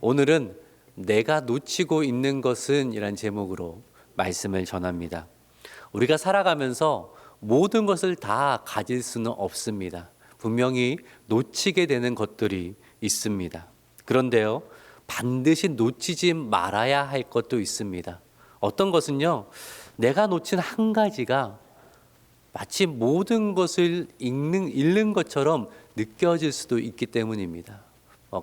오늘은 내가 놓치고 있는 것은 이란 제목으로 말씀을 전합니다. 우리가 살아가면서 모든 것을 다 가질 수는 없습니다. 분명히 놓치게 되는 것들이 있습니다. 그런데요, 반드시 놓치지 말아야 할 것도 있습니다. 어떤 것은요, 내가 놓친 한 가지가 마치 모든 것을 잃는 것처럼 느껴질 수도 있기 때문입니다.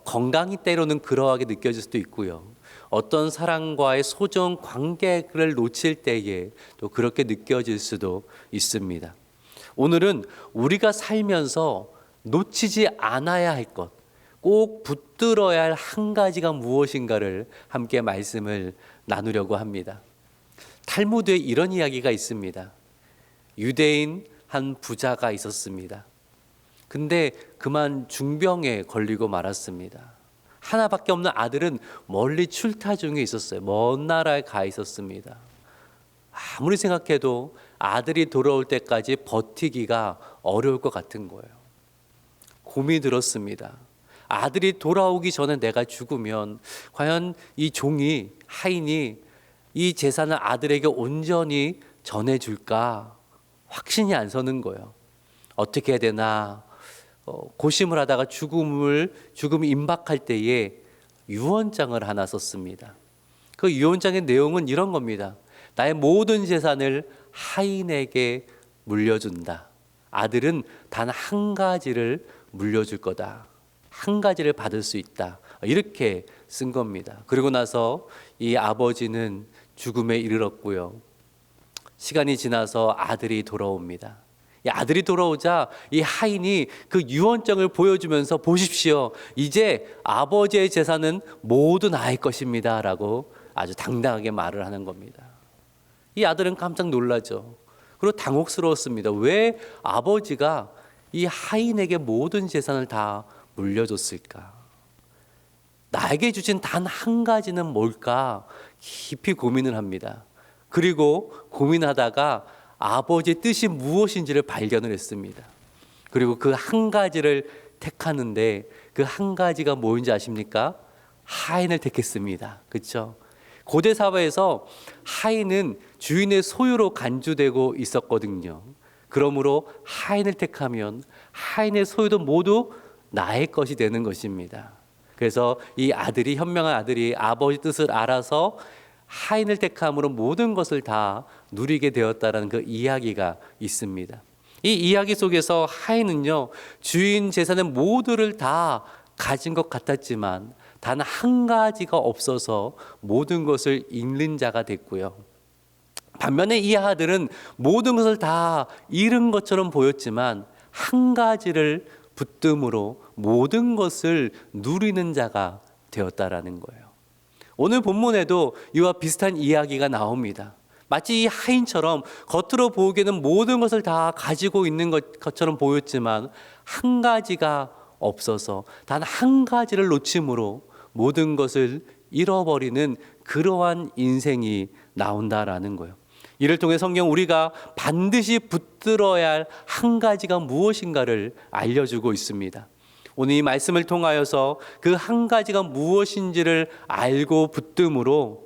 건강이 때로는 그러하게 느껴질 수도 있고요. 어떤 사람과의 소중 관계를 놓칠 때에 또 그렇게 느껴질 수도 있습니다. 오늘은 우리가 살면서 놓치지 않아야 할 것, 꼭 붙들어야 할 한 가지가 무엇인가를 함께 말씀을 나누려고 합니다. 탈무드에 이런 이야기가 있습니다. 유대인 한 부자가 있었습니다. 근데 그만 중병에 걸리고 말았습니다. 하나밖에 없는 아들은 멀리 출타 중에 있었어요. 먼 나라에 가 있었습니다. 아무리 생각해도 아들이 돌아올 때까지 버티기가 어려울 것 같은 거예요. 고민이 들었습니다. 아들이 돌아오기 전에 내가 죽으면 과연 이 종이, 하인이 이 재산을 아들에게 온전히 전해줄까? 확신이 안 서는 거예요. 어떻게 해야 되나? 고심을 하다가 죽음이 임박할 때에 유언장을 하나 썼습니다. 그 유언장의 내용은 이런 겁니다. 나의 모든 재산을 하인에게 물려준다. 아들은 단 한 가지를 물려줄 거다. 한 가지를 받을 수 있다. 이렇게 쓴 겁니다. 그리고 나서 이 아버지는 죽음에 이르렀고요. 시간이 지나서 아들이 돌아옵니다. 이 아들이 돌아오자 이 하인이 그 유언장을 보여주면서 보십시오. 이제 아버지의 재산은 모두 나의 것입니다. 라고 아주 당당하게 말을 하는 겁니다. 이 아들은 깜짝 놀라죠. 그리고 당혹스러웠습니다. 왜 아버지가 이 하인에게 모든 재산을 다 물려줬을까? 나에게 주신 단 한 가지는 뭘까? 깊이 고민을 합니다. 그리고 고민하다가 아버지의 뜻이 무엇인지를 발견을 했습니다. 그리고 그 한 가지를 택하는데 그 한 가지가 뭐인지 아십니까? 하인을 택했습니다. 그렇죠? 고대 사회에서 하인은 주인의 소유로 간주되고 있었거든요. 그러므로 하인을 택하면 하인의 소유도 모두 나의 것이 되는 것입니다. 그래서 이 아들이, 현명한 아들이 아버지 뜻을 알아서 하인을 택함으로 모든 것을 다 누리게 되었다는 그 이야기가 있습니다. 이 이야기 속에서 하인은요, 주인 재산의 모두를 다 가진 것 같았지만 단 한 가지가 없어서 모든 것을 잃는 자가 됐고요. 반면에 이 아들은 모든 것을 다 잃은 것처럼 보였지만 한 가지를 붙듦으로 모든 것을 누리는 자가 되었다라는 거예요. 오늘 본문에도 이와 비슷한 이야기가 나옵니다. 마치 이 하인처럼 겉으로 보기에는 모든 것을 다 가지고 있는 것처럼 보였지만 한 가지가 없어서 단 한 가지를 놓침으로 모든 것을 잃어버리는 그러한 인생이 나온다라는 거예요. 이를 통해 성경 우리가 반드시 붙들어야 할 한 가지가 무엇인가를 알려주고 있습니다. 오늘 이 말씀을 통하여서 그 한 가지가 무엇인지를 알고 붙듦으로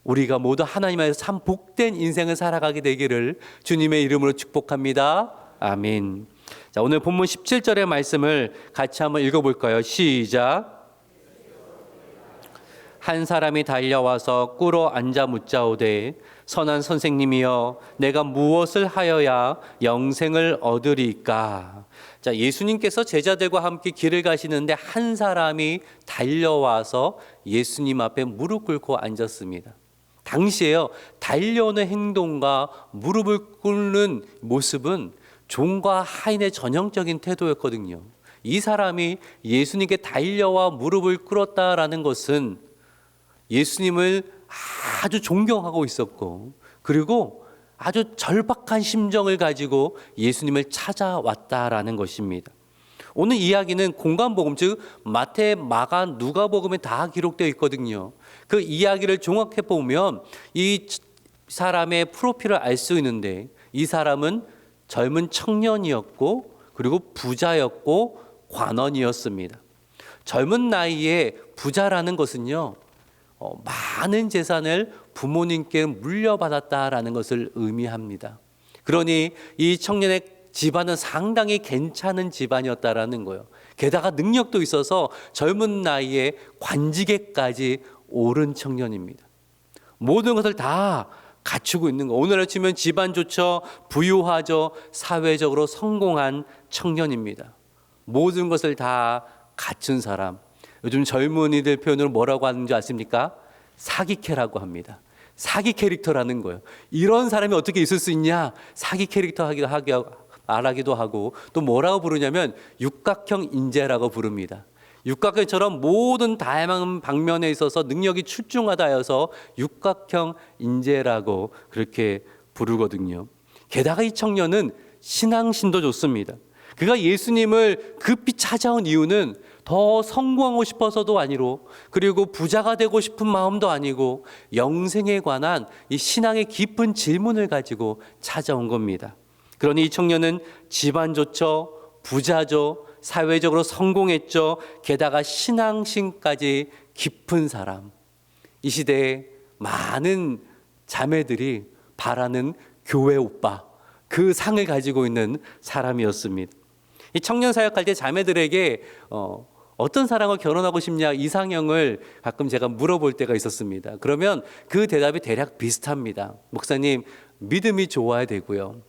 우리가 모두 하나님 안에서 참 복된 인생을 살아가게 되기를 주님의 이름으로 축복합니다. 아멘. 자, 오늘 본문 17절의 말씀을 같이 한번 읽어볼까요? 시작. 한 사람이 달려와서 꿇어 앉아 묻자오되 선한 선생님이여 내가 무엇을 하여야 영생을 얻으리까? 자, 예수님께서 제자들과 함께 길을 가시는데 한 사람이 달려와서 예수님 앞에 무릎 꿇고 앉았습니다. 당시에요, 달려오는 행동과 무릎을 꿇는 모습은 종과 하인의 전형적인 태도였거든요. 이 사람이 예수님께 달려와 무릎을 꿇었다라는 것은 예수님을 아주 존경하고 있었고, 그리고 아주 절박한 심정을 가지고 예수님을 찾아왔다라는 것입니다. 오늘 이야기는 공관복음, 즉 마태, 마가, 누가복음에 다 기록되어 있거든요. 그 이야기를 종합해 보면 이 사람의 프로필을 알 수 있는데, 이 사람은 젊은 청년이었고 그리고 부자였고 관원이었습니다. 젊은 나이에 부자라는 것은요, 많은 재산을 부모님께 물려받았다라는 것을 의미합니다. 그러니 이 청년의 집안은 상당히 괜찮은 집안이었다라는 거예요. 게다가 능력도 있어서 젊은 나이에 관직에까지 오른 청년입니다. 모든 것을 다 갖추고 있는 거. 오늘날 치면 집안 좋죠, 부유하죠, 사회적으로 성공한 청년입니다. 모든 것을 다 갖춘 사람. 요즘 젊은이들 표현으로 뭐라고 하는지 아십니까? 사기캐라고 합니다. 사기 캐릭터라는 거예요. 이런 사람이 어떻게 있을 수 있냐? 사기 캐릭터 말하기도 하고, 또 뭐라고 부르냐면 육각형 인재라고 부릅니다. 육각형처럼 모든 다양한 방면에 있어서 능력이 출중하다 하여서 육각형 인재라고 그렇게 부르거든요. 게다가 이 청년은 신앙심도 좋습니다. 그가 예수님을 급히 찾아온 이유는 더 성공하고 싶어서도 아니고, 그리고 부자가 되고 싶은 마음도 아니고, 영생에 관한 이 신앙의 깊은 질문을 가지고 찾아온 겁니다. 그러니 이 청년은 집안 좋죠, 부자죠, 사회적으로 성공했죠, 게다가 신앙심까지 깊은 사람. 이 시대에 많은 자매들이 바라는 교회 오빠, 그 상을 가지고 있는 사람이었습니다. 이 청년 사역할 때 자매들에게 어떤 사람과 결혼하고 싶냐, 이상형을 가끔 제가 물어볼 때가 있었습니다. 그러면 그 대답이 대략 비슷합니다. 목사님, 믿음이 좋아야 되고요,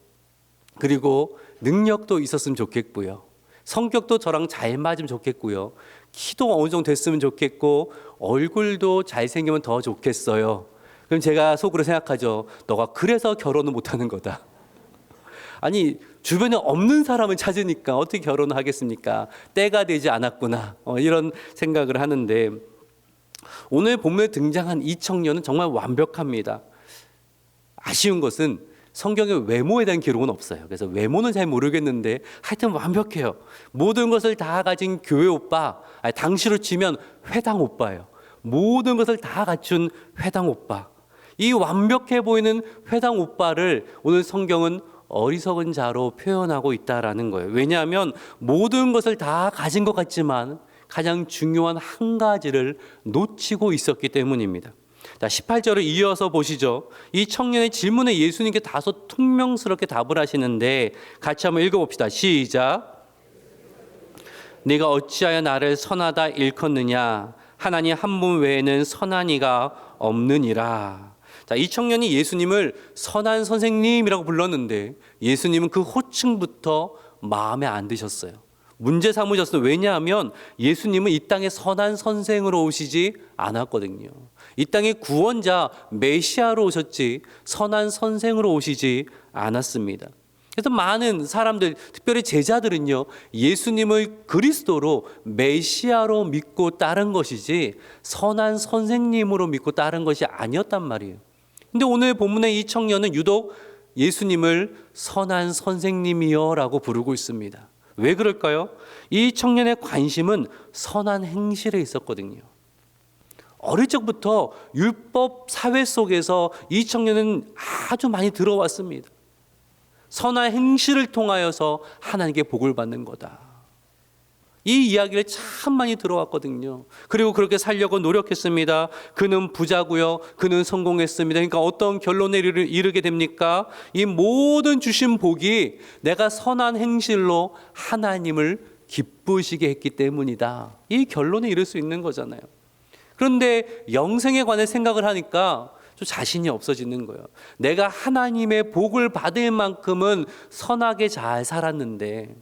그리고 능력도 있었으면 좋겠고요, 성격도 저랑 잘 맞으면 좋겠고요, 키도 어느 정도 됐으면 좋겠고, 얼굴도 잘생기면 더 좋겠어요. 그럼 제가 속으로 생각하죠. 너가 그래서 결혼을 못하는 거다. 아니, 주변에 없는 사람을 찾으니까 어떻게 결혼을 하겠습니까? 때가 되지 않았구나, 이런 생각을 하는데, 오늘 본문에 등장한 이 청년은 정말 완벽합니다. 아쉬운 것은 성경에 외모에 대한 기록은 없어요. 그래서 외모는 잘 모르겠는데 하여튼 완벽해요. 모든 것을 다 가진 교회 오빠, 당시로 치면 회당 오빠예요. 모든 것을 다 갖춘 회당 오빠. 이 완벽해 보이는 회당 오빠를 오늘 성경은 어리석은 자로 표현하고 있다라는 거예요. 왜냐하면 모든 것을 다 가진 것 같지만 가장 중요한 한 가지를 놓치고 있었기 때문입니다. 자, 18절을 이어서 보시죠. 이 청년의 질문에 예수님께 다소 퉁명스럽게 답을 하시는데 같이 한번 읽어봅시다. 시작. 네가 어찌하여 나를 선하다 일컫느냐? 하나님 한 분 외에는 선한 이가 없느니라. 자, 이 청년이 예수님을 선한 선생님이라고 불렀는데 예수님은 그 호칭부터 마음에 안 드셨어요. 문제 삼으셨어요. 왜냐하면 예수님은 이 땅에 선한 선생으로 오시지 않았거든요. 이 땅에 구원자 메시아로 오셨지 선한 선생으로 오시지 않았습니다. 그래서 많은 사람들, 특별히 제자들은요, 예수님을 그리스도로 메시아로 믿고 따른 것이지 선한 선생님으로 믿고 따른 것이 아니었단 말이에요. 근데 오늘 본문의 이 청년은 유독 예수님을 선한 선생님이여 라고 부르고 있습니다. 왜 그럴까요? 이 청년의 관심은 선한 행실에 있었거든요. 어릴 적부터 율법 사회 속에서 이 청년은 아주 많이 들어왔습니다. 선한 행실을 통하여서 하나님께 복을 받는 거다. 이 이야기를 참 많이 들어왔거든요. 그리고 그렇게 살려고 노력했습니다. 그는 부자고요, 그는 성공했습니다. 그러니까 어떤 결론에 이르게 됩니까? 이 모든 주신 복이 내가 선한 행실로 하나님을 기쁘시게 했기 때문이다. 이 결론에 이를 수 있는 거잖아요. 그런데 영생에 관해 생각을 하니까 좀 자신이 없어지는 거예요. 내가 하나님의 복을 받을 만큼은 선하게 잘 살았는데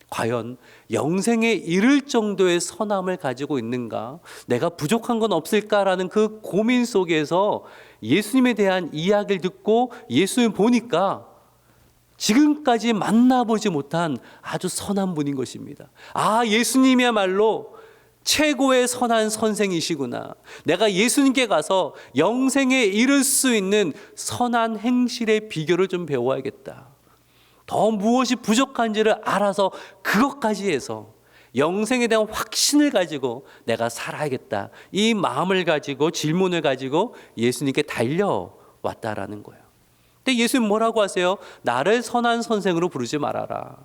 과연 영생에 이를 정도의 선함을 가지고 있는가? 내가 부족한 건 없을까라는 그 고민 속에서 예수님에 대한 이야기를 듣고 예수님 보니까 지금까지 만나보지 못한 아주 선한 분인 것입니다. 아, 예수님이야말로 최고의 선한 선생이시구나. 내가 예수님께 가서 영생에 이를 수 있는 선한 행실의 비결을 좀 배워야겠다. 더 무엇이 부족한지를 알아서 그것까지 해서 영생에 대한 확신을 가지고 내가 살아야겠다. 이 마음을 가지고 질문을 가지고 예수님께 달려왔다라는 거예요. 근데 예수님 뭐라고 하세요? 나를 선한 선생으로 부르지 말아라.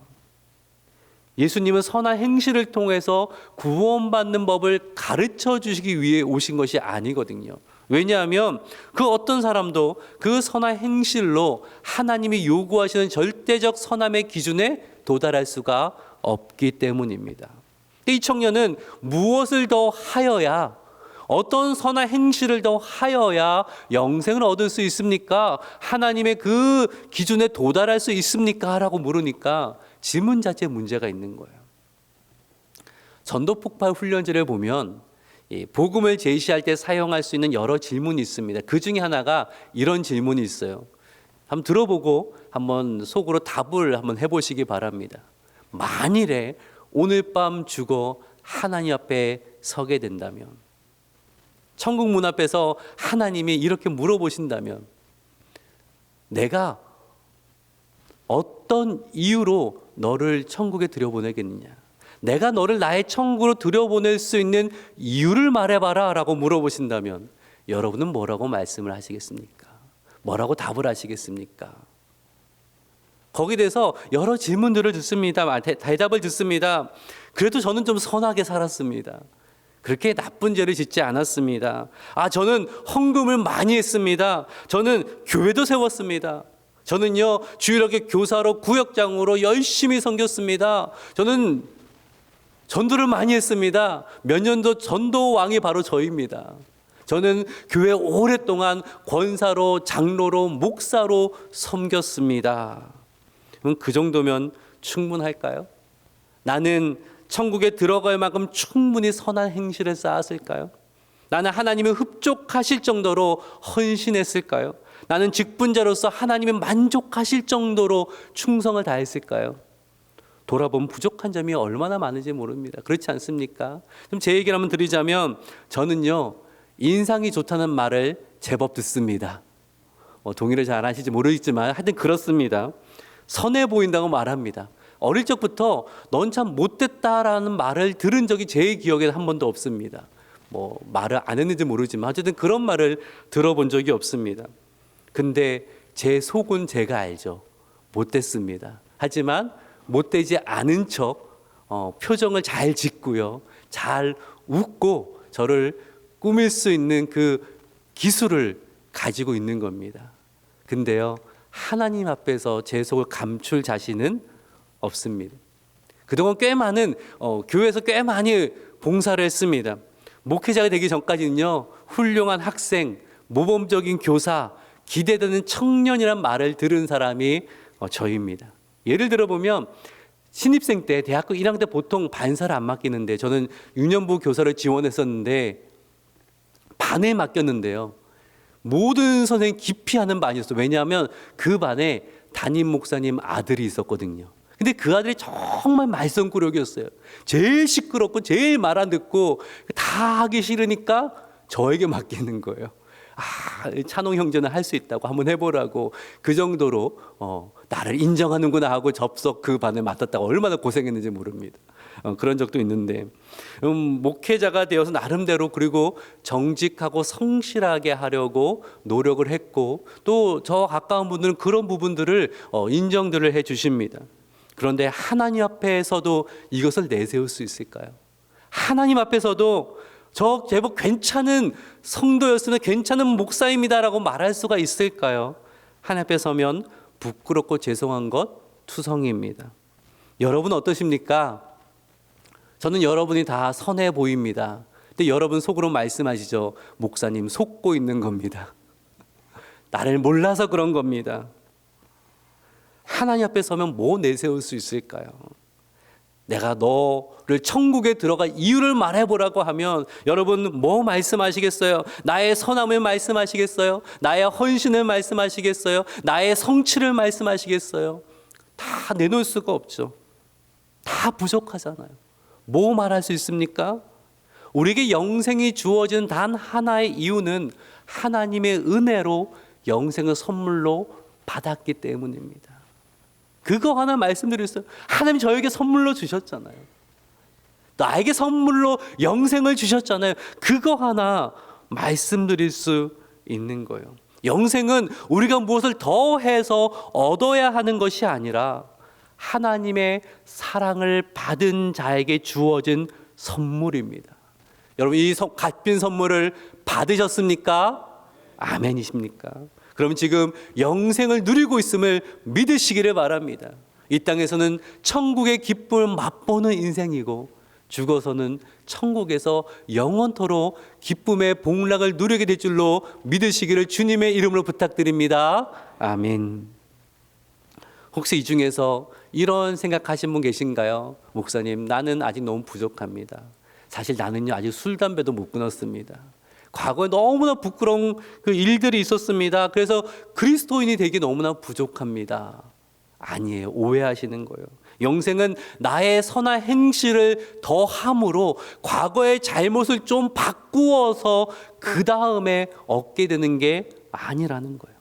예수님은 선한 행실을 통해서 구원받는 법을 가르쳐 주시기 위해 오신 것이 아니거든요. 왜냐하면 그 어떤 사람도 그 선한 행실로 하나님이 요구하시는 절대적 선함의 기준에 도달할 수가 없기 때문입니다. 이 청년은 무엇을 더 하여야, 어떤 선한 행실을 더 하여야 영생을 얻을 수 있습니까? 하나님의 그 기준에 도달할 수 있습니까? 라고 물으니까 질문 자체에 문제가 있는 거예요. 전도폭발 훈련제를 보면 복음을 제시할 때 사용할 수 있는 여러 질문이 있습니다. 그 중에 하나가 이런 질문이 있어요. 한번 들어보고 한번 속으로 답을 한번 해보시기 바랍니다. 만일에 오늘 밤 죽어 하나님 앞에 서게 된다면, 천국 문 앞에서 하나님이 이렇게 물어보신다면, 내가 어떤 이유로 너를 천국에 들여보내겠느냐? 내가 너를 나의 천국으로 들여보낼 수 있는 이유를 말해봐라 라고 물어보신다면 여러분은 뭐라고 말씀을 하시겠습니까? 뭐라고 답을 하시겠습니까? 거기에 대해서 여러 질문들을 듣습니다. 대답을 듣습니다. 그래도 저는 좀 선하게 살았습니다. 그렇게 나쁜 죄를 짓지 않았습니다. 저는 헌금을 많이 했습니다. 저는 교회도 세웠습니다. 저는요, 주일학교 교사로 구역장으로 열심히 섬겼습니다. 저는 전도를 많이 했습니다. 몇 년도 전도왕이 바로 저입니다. 저는 교회 오랫동안 권사로, 장로로, 목사로 섬겼습니다. 그럼 그 정도면 충분할까요? 나는 천국에 들어갈 만큼 충분히 선한 행실을 쌓았을까요? 나는 하나님이 흡족하실 정도로 헌신했을까요? 나는 직분자로서 하나님이 만족하실 정도로 충성을 다했을까요? 돌아보면 부족한 점이 얼마나 많은지 모릅니다. 그렇지 않습니까? 그럼 제 얘기를 한번 드리자면, 저는요, 인상이 좋다는 말을 제법 듣습니다. 동의를 잘 하실지 모르겠지만 하여튼 그렇습니다. 선해 보인다고 말합니다. 어릴 적부터 넌 참 못됐다라는 말을 들은 적이 제 기억에 한 번도 없습니다. 말을 안 했는지 모르지만 어쨌든 그런 말을 들어본 적이 없습니다. 근데 제 속은 제가 알죠. 못됐습니다. 하지만 못되지 않은 척 표정을 잘 짓고요, 잘 웃고 저를 꾸밀 수 있는 그 기술을 가지고 있는 겁니다. 근데요, 하나님 앞에서 제 속을 감출 자신은 없습니다. 그동안 꽤 많은 교회에서 꽤 많이 봉사를 했습니다. 목회자가 되기 전까지는요, 훌륭한 학생, 모범적인 교사, 기대되는 청년이란 말을 들은 사람이 저입니다. 예를 들어보면 신입생 때, 대학교 1학년 때 보통 반사를 안 맡기는데, 저는 유년부 교사를 지원했었는데 반에 맡겼는데요, 모든 선생님이 기피하는 반이었어요. 왜냐하면 그 반에 담임 목사님 아들이 있었거든요. 근데 그 아들이 정말 말썽꾸러기였어요. 제일 시끄럽고 제일 말 안 듣고 다 하기 싫으니까 저에게 맡기는 거예요. 찬홍 형제는 할 수 있다고 한번 해보라고, 그 정도로 나를 인정하는구나 하고 접속 그 반을 맡았다가 얼마나 고생했는지 모릅니다. 그런 적도 있는데, 목회자가 되어서 나름대로 그리고 정직하고 성실하게 하려고 노력을 했고, 또 저 가까운 분들은 그런 부분들을 인정들을 해 주십니다. 그런데 하나님 앞에서도 이것을 내세울 수 있을까요? 하나님 앞에서도 저 제법 괜찮은 성도였으면 괜찮은 목사입니다라고 말할 수가 있을까요? 하나님 앞에 서면 부끄럽고 죄송한 것 투성입니다. 여러분 어떠십니까? 저는 여러분이 다 선해 보입니다. 근데 여러분 속으로 말씀하시죠. 목사님 속고 있는 겁니다. 나를 몰라서 그런 겁니다. 하나님 앞에 서면 뭐 내세울 수 있을까요? 내가 너를 천국에 들어갈 이유를 말해보라고 하면 여러분 뭐 말씀하시겠어요? 나의 선함을 말씀하시겠어요? 나의 헌신을 말씀하시겠어요? 나의 성취를 말씀하시겠어요? 다 내놓을 수가 없죠. 다 부족하잖아요. 뭐 말할 수 있습니까? 우리에게 영생이 주어진 단 하나의 이유는 하나님의 은혜로 영생을 선물로 받았기 때문입니다. 그거 하나 말씀드렸어요. 하나님 저에게 선물로 주셨잖아요. 나에게 선물로 영생을 주셨잖아요. 그거 하나 말씀드릴 수 있는 거예요. 영생은 우리가 무엇을 더해서 얻어야 하는 것이 아니라 하나님의 사랑을 받은 자에게 주어진 선물입니다. 여러분, 이 값진 선물을 받으셨습니까? 아멘이십니까? 그럼 지금 영생을 누리고 있음을 믿으시기를 바랍니다. 이 땅에서는 천국의 기쁨을 맛보는 인생이고 죽어서는 천국에서 영원토록 기쁨의 복락을 누리게 될 줄로 믿으시기를 주님의 이름으로 부탁드립니다. 아멘. 혹시 이 중에서 이런 생각하신 분 계신가요? 목사님, 나는 아직 너무 부족합니다. 사실 나는요, 아직 술, 담배도 못 끊었습니다. 과거에 너무나 부끄러운 그 일들이 있었습니다. 그래서 그리스도인이 되기 너무나 부족합니다. 아니에요. 오해하시는 거예요. 영생은 나의 선한 행실을 더함으로 과거의 잘못을 좀 바꾸어서 그 다음에 얻게 되는 게 아니라는 거예요.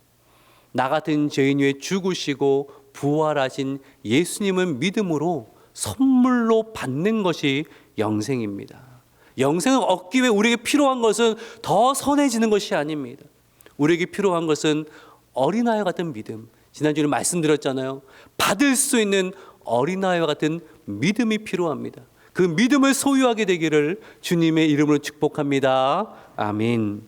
나 같은 죄인 위에 죽으시고 부활하신 예수님을 믿음으로 선물로 받는 것이 영생입니다. 영생을 얻기 위해 우리에게 필요한 것은 더 선해지는 것이 아닙니다. 우리에게 필요한 것은 어린아이 같은 믿음. 지난주에 말씀드렸잖아요. 받을 수 있는 어린아이와 같은 믿음이 필요합니다. 그 믿음을 소유하게 되기를 주님의 이름으로 축복합니다. 아멘.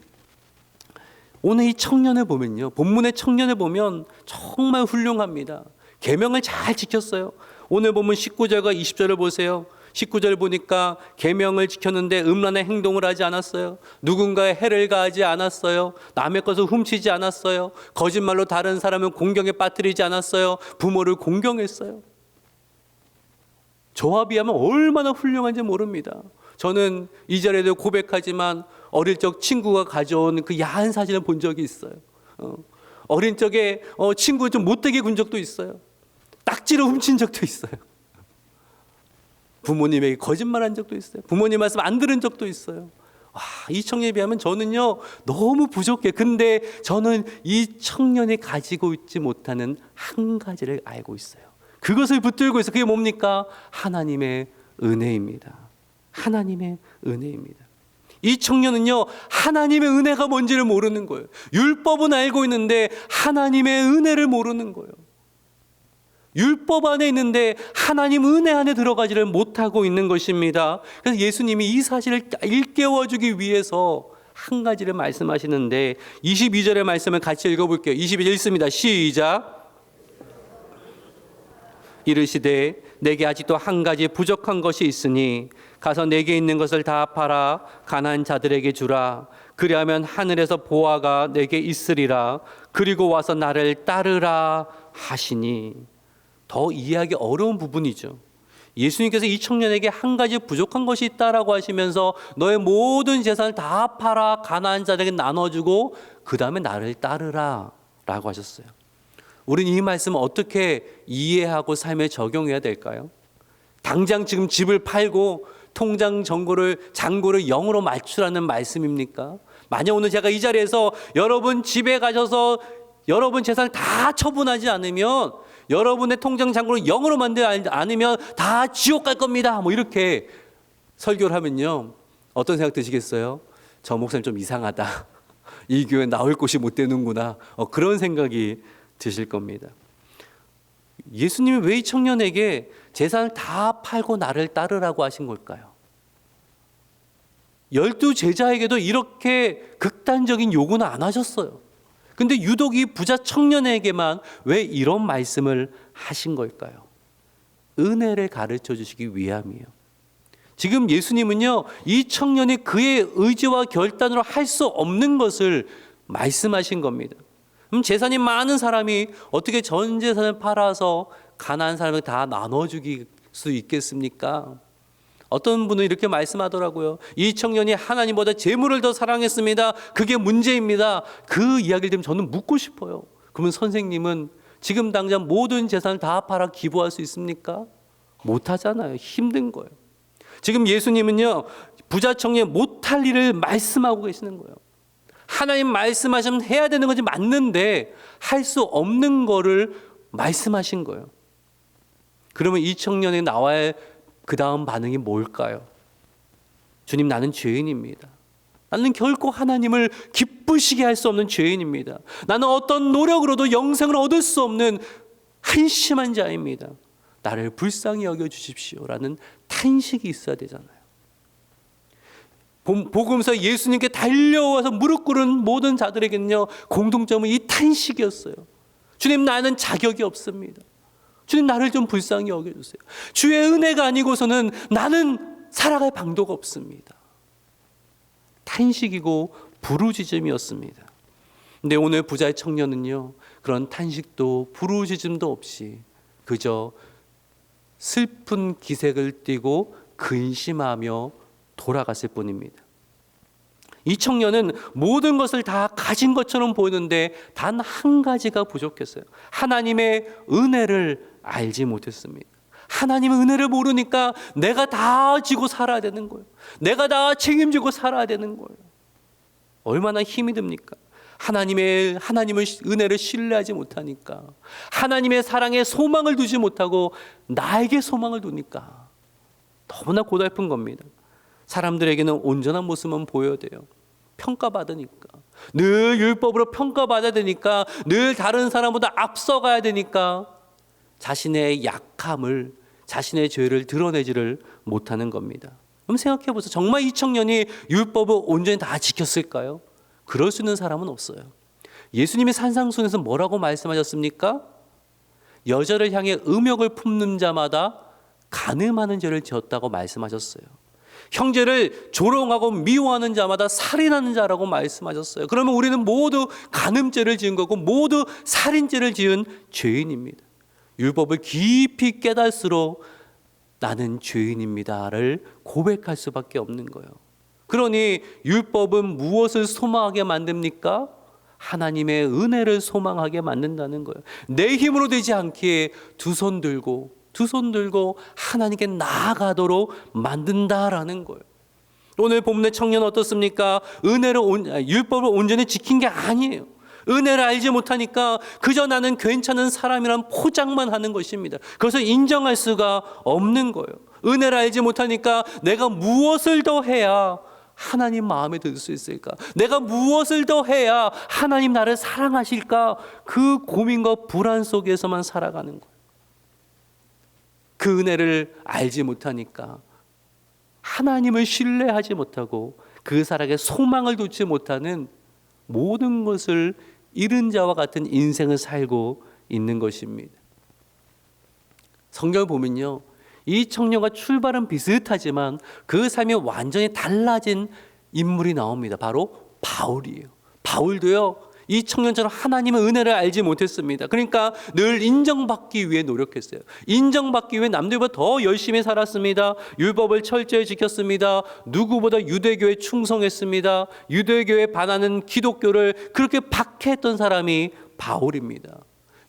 오늘 이 청년을 보면요, 본문의 청년을 보면 정말 훌륭합니다. 계명을 잘 지켰어요. 오늘 보면 19절과 20절을 보세요. 19절 보니까 계명을 지켰는데 음란한 행동을 하지 않았어요. 누군가의 해를 가하지 않았어요. 남의 것을 훔치지 않았어요. 거짓말로 다른 사람을 공경에 빠뜨리지 않았어요. 부모를 공경했어요. 저와 비하면 얼마나 훌륭한지 모릅니다. 저는 이 자리에도 고백하지만 어릴 적 친구가 가져온 그 야한 사진을 본 적이 있어요. 어린 적에 친구를 좀 못되게 군 적도 있어요. 딱지를 훔친 적도 있어요. 부모님에게 거짓말한 적도 있어요. 부모님 말씀 안 들은 적도 있어요. 이 청년에 비하면 저는요 너무 부족해. 근데 저는 이 청년이 가지고 있지 못하는 한 가지를 알고 있어요. 그것을 붙들고 있어요. 그게 뭡니까? 하나님의 은혜입니다. 하나님의 은혜입니다. 이 청년은요 하나님의 은혜가 뭔지를 모르는 거예요. 율법은 알고 있는데 하나님의 은혜를 모르는 거예요. 율법 안에 있는데 하나님 은혜 안에 들어가지를 못하고 있는 것입니다. 그래서 예수님이 이 사실을 일깨워주기 위해서 한 가지를 말씀하시는데 22절의 말씀을 같이 읽어볼게요. 22절 읽습니다. 시작. 이르시되 내게 아직도 한 가지 부족한 것이 있으니 가서 내게 있는 것을 다 팔아 가난한 자들에게 주라. 그리하면 하늘에서 보화가 내게 있으리라. 그리고 와서 나를 따르라 하시니. 더 이해하기 어려운 부분이죠. 예수님께서 이 청년에게 한 가지 부족한 것이 있다라고 하시면서 너의 모든 재산을 다 팔아 가난한 자들에게 나눠주고 그 다음에 나를 따르라 라고 하셨어요. 우리는 이 말씀을 어떻게 이해하고 삶에 적용해야 될까요? 당장 지금 집을 팔고 통장 잔고를 0으로 맞추라는 말씀입니까? 만약 오늘 제가 이 자리에서 여러분 집에 가셔서 여러분 재산을 다 처분하지 않으면 여러분의 통장 잔고를 0으로 만들지 않으면 다 지옥 갈 겁니다. 뭐 이렇게 설교를 하면요. 어떤 생각 드시겠어요? 저 목사님 좀 이상하다. 이 교회 나올 곳이 못 되는구나. 그런 생각이 드실 겁니다. 예수님이 왜 이 청년에게 재산을 다 팔고 나를 따르라고 하신 걸까요? 12 제자에게도 이렇게 극단적인 요구는 안 하셨어요. 근데 유독 이 부자 청년에게만 왜 이런 말씀을 하신 걸까요? 은혜를 가르쳐 주시기 위함이에요. 지금 예수님은요, 이 청년이 그의 의지와 결단으로 할 수 없는 것을 말씀하신 겁니다. 그럼 재산이 많은 사람이 어떻게 전 재산을 팔아서 가난한 사람에게 다 나눠주길 수 있겠습니까? 어떤 분은 이렇게 말씀하더라고요. 이 청년이 하나님보다 재물을 더 사랑했습니다. 그게 문제입니다. 그 이야기를 들으면 저는 묻고 싶어요. 그러면 선생님은 지금 당장 모든 재산을 다 팔아 기부할 수 있습니까? 못하잖아요. 힘든 거예요. 지금 예수님은요, 부자 청년 못할 일을 말씀하고 계시는 거예요. 하나님 말씀하시면 해야 되는 것이 맞는데 할 수 없는 거를 말씀하신 거예요. 그러면 이 청년이 나와야 할 그 다음 반응이 뭘까요? 주님, 나는 죄인입니다. 나는 결코 하나님을 기쁘시게 할 수 없는 죄인입니다. 나는 어떤 노력으로도 영생을 얻을 수 없는 한심한 자입니다. 나를 불쌍히 여겨주십시오라는 탄식이 있어야 되잖아요. 복음서 예수님께 달려와서 무릎 꿇은 모든 자들에게는요, 공통점은 이 탄식이었어요. 주님, 나는 자격이 없습니다. 주님, 나를 좀 불쌍히 여겨주세요. 주의 은혜가 아니고서는 나는 살아갈 방도가 없습니다. 탄식이고 부르짖음이었습니다. 근데 오늘 부자의 청년은요, 그런 탄식도 부르짖음도 없이 그저 슬픈 기색을 띠고 근심하며 돌아갔을 뿐입니다. 이 청년은 모든 것을 다 가진 것처럼 보이는데 단 한 가지가 부족했어요. 하나님의 은혜를 알지 못했습니다. 하나님의 은혜를 모르니까 내가 다 지고 살아야 되는 거예요. 내가 다 책임지고 살아야 되는 거예요. 얼마나 힘이 듭니까? 하나님의 은혜를 신뢰하지 못하니까, 하나님의 사랑에 소망을 두지 못하고 나에게 소망을 두니까 너무나 고달픈 겁니다. 사람들에게는 온전한 모습만 보여야 돼요. 평가받으니까, 늘 율법으로 평가받아야 되니까, 늘 다른 사람보다 앞서가야 되니까 자신의 약함을, 자신의 죄를 드러내지를 못하는 겁니다. 그럼 생각해 보세요. 정말 이 청년이 율법을 온전히 다 지켰을까요? 그럴 수 있는 사람은 없어요. 예수님이 산상수훈에서 뭐라고 말씀하셨습니까? 여자를 향해 음욕을 품는 자마다 간음하는 죄를 지었다고 말씀하셨어요. 형제를 조롱하고 미워하는 자마다 살인하는 자라고 말씀하셨어요. 그러면 우리는 모두 간음죄를 지은 거고 모두 살인죄를 지은 죄인입니다. 율법을 깊이 깨달을수록 나는 죄인입니다를 고백할 수밖에 없는 거예요. 그러니 율법은 무엇을 소망하게 만듭니까? 하나님의 은혜를 소망하게 만든다는 거예요. 내 힘으로 되지 않기에 두 손 들고 하나님께 나아가도록 만든다라는 거예요. 오늘 본문의 청년은 어떻습니까? 율법을 온전히 지킨 게 아니에요. 은혜를 알지 못하니까 그저 나는 괜찮은 사람이란 포장만 하는 것입니다. 그것을 인정할 수가 없는 거예요. 은혜를 알지 못하니까 내가 무엇을 더 해야 하나님 마음에 들 수 있을까? 내가 무엇을 더 해야 하나님 나를 사랑하실까? 그 고민과 불안 속에서만 살아가는 거예요. 그 은혜를 알지 못하니까 하나님을 신뢰하지 못하고 그 사람에게 소망을 두지 못하는 모든 것을 잃은 자와 같은 인생을 살고 있는 것입니다. 성경을 보면요, 이 청년과 출발은 비슷하지만 그 삶이 완전히 달라진 인물이 나옵니다. 바로 바울이에요. 바울도요, 이 청년처럼 하나님의 은혜를 알지 못했습니다. 그러니까 늘 인정받기 위해 노력했어요. 인정받기 위해 남들보다 더 열심히 살았습니다. 율법을 철저히 지켰습니다. 누구보다 유대교에 충성했습니다. 유대교에 반하는 기독교를 그렇게 박해했던 사람이 바울입니다.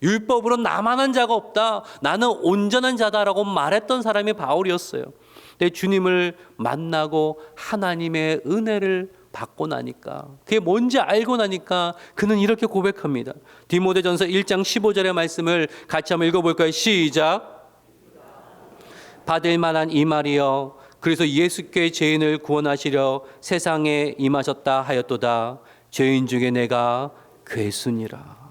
율법으로 나만한 자가 없다, 나는 온전한 자다라고 말했던 사람이 바울이었어요. 근데 주님을 만나고 하나님의 은혜를 받고 나니까, 그게 뭔지 알고 나니까 그는 이렇게 고백합니다. 디모데전서 1장 15절의 말씀을 같이 한번 읽어볼까요? 시작. 받을 만한 이 말이여, 그래서 예수께 죄인을 구원하시려 세상에 임하셨다 하였도다. 죄인 중에 내가 괴수니라.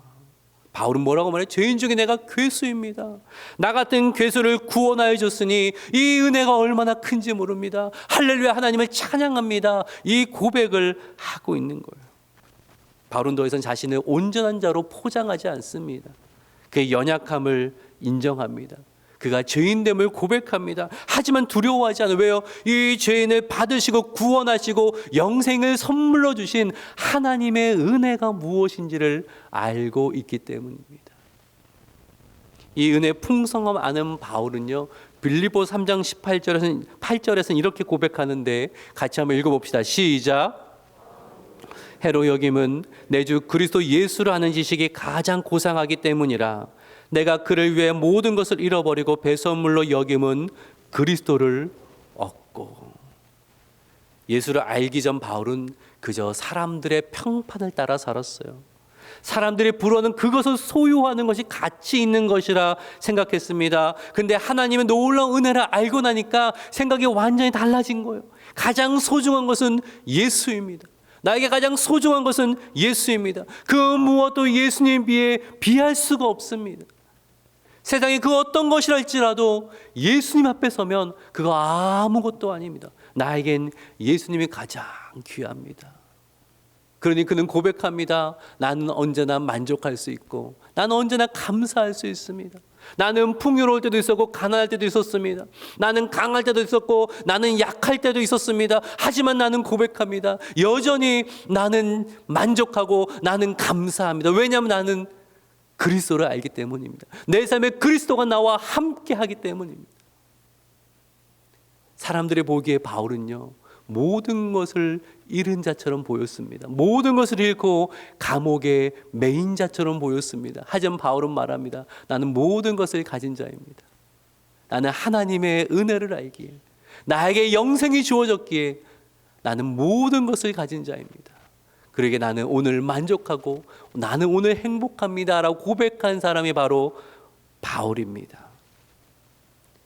바울은 뭐라고 말해요? 죄인 중에 내가 괴수입니다. 나 같은 괴수를 구원하여 줬으니 이 은혜가 얼마나 큰지 모릅니다. 할렐루야, 하나님을 찬양합니다. 이 고백을 하고 있는 거예요. 바울은 더 이상 자신을 온전한 자로 포장하지 않습니다. 그의 연약함을 인정합니다. 그가 죄인됨을 고백합니다. 하지만 두려워하지 않아요. 왜요? 이 죄인을 받으시고 구원하시고 영생을 선물로 주신 하나님의 은혜가 무엇인지를 알고 있기 때문입니다. 이 은혜의 풍성함 아는 바울은요, 빌립보 3장 8절에서는 이렇게 고백하는데 같이 한번 읽어봅시다. 시작. 해로 여김은 내 주 그리스도 예수를 아는 지식이 가장 고상하기 때문이라. 내가 그를 위해 모든 것을 잃어버리고 배설물로 여김은 그리스도를 얻고. 예수를 알기 전 바울은 그저 사람들의 평판을 따라 살았어요. 사람들이 부러워하는 그것을 소유하는 것이 가치 있는 것이라 생각했습니다. 근데 하나님의 놀라운 은혜를 알고 나니까 생각이 완전히 달라진 거예요. 가장 소중한 것은 예수입니다. 나에게 가장 소중한 것은 예수입니다. 그 무엇도 예수님에 비해 비할 수가 없습니다. 세상에 그 어떤 것이랄지라도 예수님 앞에 서면 그거 아무것도 아닙니다. 나에겐 예수님이 가장 귀합니다. 그러니 그는 고백합니다. 나는 언제나 만족할 수 있고 나는 언제나 감사할 수 있습니다. 나는 풍요로울 때도 있었고 가난할 때도 있었습니다. 나는 강할 때도 있었고 나는 약할 때도 있었습니다. 하지만 나는 고백합니다. 여전히 나는 만족하고 나는 감사합니다. 왜냐하면 나는 그리스도를 알기 때문입니다. 내 삶에 그리스도가 나와 함께 하기 때문입니다. 사람들이 보기에 바울은요, 모든 것을 잃은 자처럼 보였습니다. 모든 것을 잃고 감옥에 매인 자처럼 보였습니다. 하지만 바울은 말합니다. 나는 모든 것을 가진 자입니다. 나는 하나님의 은혜를 알기에, 나에게 영생이 주어졌기에 나는 모든 것을 가진 자입니다. 그러기에 나는 오늘 만족하고 나는 오늘 행복합니다 라고 고백한 사람이 바로 바울입니다.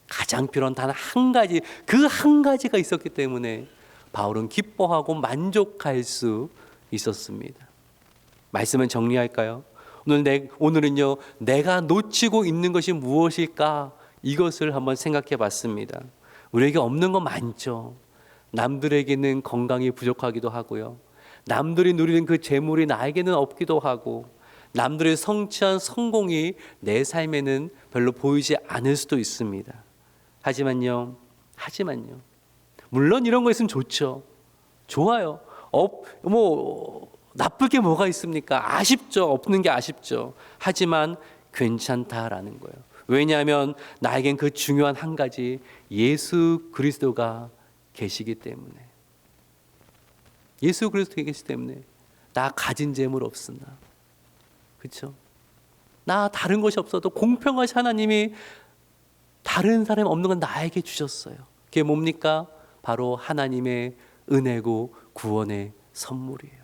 가장 필요한 단 한 가지, 그 한 가지가 있었기 때문에 바울은 기뻐하고 만족할 수 있었습니다. 말씀을 정리할까요? 오늘은요, 내가 놓치고 있는 것이 무엇일까? 이것을 한번 생각해 봤습니다. 우리에게 없는 거 많죠. 남들에게는 건강이 부족하기도 하고요. 남들이 누리는 그 재물이 나에게는 없기도 하고, 남들의 성취한 성공이 내 삶에는 별로 보이지 않을 수도 있습니다. 하지만요, 물론 이런 거 있으면 좋죠. 좋아요. 나쁠 게 뭐가 있습니까? 아쉽죠. 없는 게 아쉽죠. 하지만 괜찮다라는 거예요. 왜냐하면 나에겐 그 중요한 한 가지, 예수 그리스도가 계시기 때문에. 예수 그리스도가 계시기 때문에 나 가진 재물 없으나, 그렇죠? 나 다른 것이 없어도 공평하신 하나님이 다른 사람이 없는 건 나에게 주셨어요. 그게 뭡니까? 바로 하나님의 은혜고 구원의 선물이에요.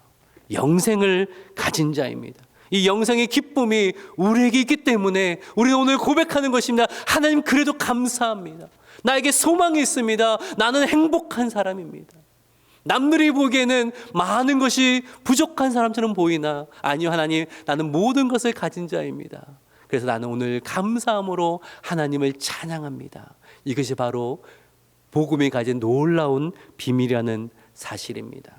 영생을 가진 자입니다. 이 영생의 기쁨이 우리에게 있기 때문에 우리는 오늘 고백하는 것입니다. 하나님, 그래도 감사합니다. 나에게 소망이 있습니다. 나는 행복한 사람입니다. 남들이 보기에는 많은 것이 부족한 사람처럼 보이나, 아니요, 하나님, 나는 모든 것을 가진 자입니다. 그래서 나는 오늘 감사함으로 하나님을 찬양합니다. 이것이 바로 복음이 가진 놀라운 비밀이라는 사실입니다.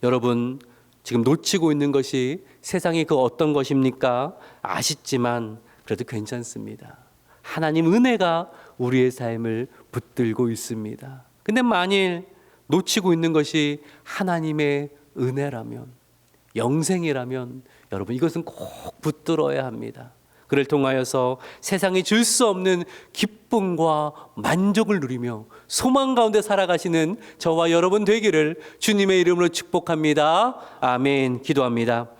여러분, 지금 놓치고 있는 것이 세상의 그 어떤 것입니까? 아쉽지만 그래도 괜찮습니다. 하나님 은혜가 우리의 삶을 붙들고 있습니다. 근데 만일 놓치고 있는 것이 하나님의 은혜라면, 영생이라면 여러분, 이것은 꼭 붙들어야 합니다. 그를 통하여서 세상이 줄 수 없는 기쁨과 만족을 누리며 소망 가운데 살아가시는 저와 여러분 되기를 주님의 이름으로 축복합니다. 아멘. 기도합니다.